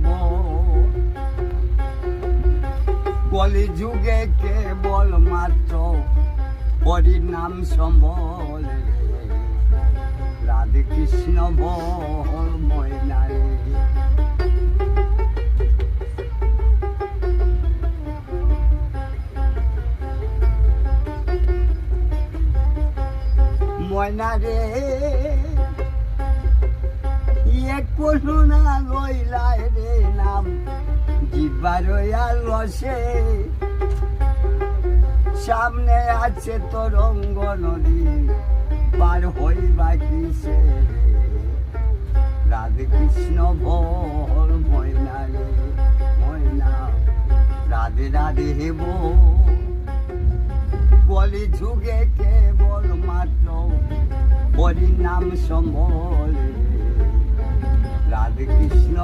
হেব কলি যুগে কেবল মাত্র হরির নাম সম্বল রাধে কৃষ্ণ বল ময়নারে ময়নারে এক পশুনা লইলায় রে নাম জিবার রসে সামনে আছে তরঙ্গ নদী পার হইবা কিসে রাধে কৃষ্ণ বল ময়নারে ময়না রাধে রাধে হেব কলি যুগে কেবল মাত্র হরি নাম সম্বল রাধে কৃষ্ণ